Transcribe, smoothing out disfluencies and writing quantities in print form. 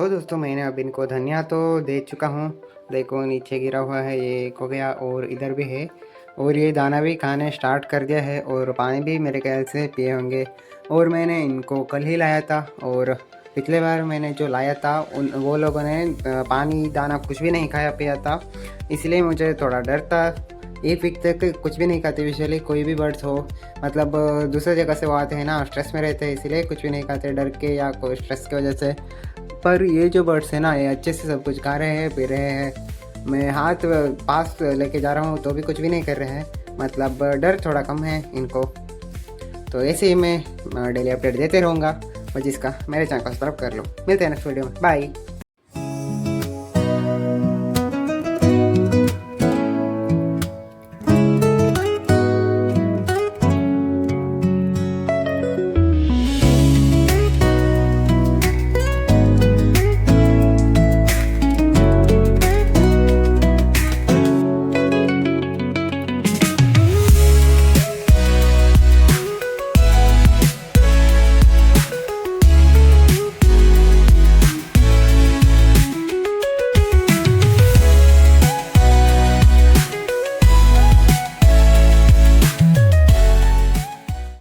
तो दोस्तों मैंने अब इनको धनिया तो दे चुका हूँ। देखो नीचे गिरा हुआ है, ये एक हो गया और इधर भी है। और ये दाना भी खाने स्टार्ट कर दिया है और पानी भी मेरे ख्याल से पिए होंगे। और मैंने इनको कल ही लाया था और पिछले बार मैंने जो लाया था वो लोगों ने पानी दाना कुछ भी नहीं खाया पिया था, इसलिए मुझे थोड़ा डर था। एक वीक तक कुछ भी नहीं खाते यूजुअली कोई भी बर्ड्स हो, मतलब दूसरे जगह से वो आते हैं ना, स्ट्रेस में रहते हैं इसलिए कुछ भी नहीं खाते डर के या कोई स्ट्रेस की वजह से। पर ये जो बर्ड्स हैं ना, ये अच्छे से सब कुछ खा रहे हैं पी रहे हैं। मैं हाथ पास लेके जा रहा हूँ तो भी कुछ भी नहीं कर रहे हैं, मतलब डर थोड़ा कम है इनको। तो ऐसे ही मैं डेली अपडेट देते रहूँगा। बजीज़ का मेरे चैनल को सब्सक्राइब कर लो। मिलते हैं नेक्स्ट वीडियो में, बाय।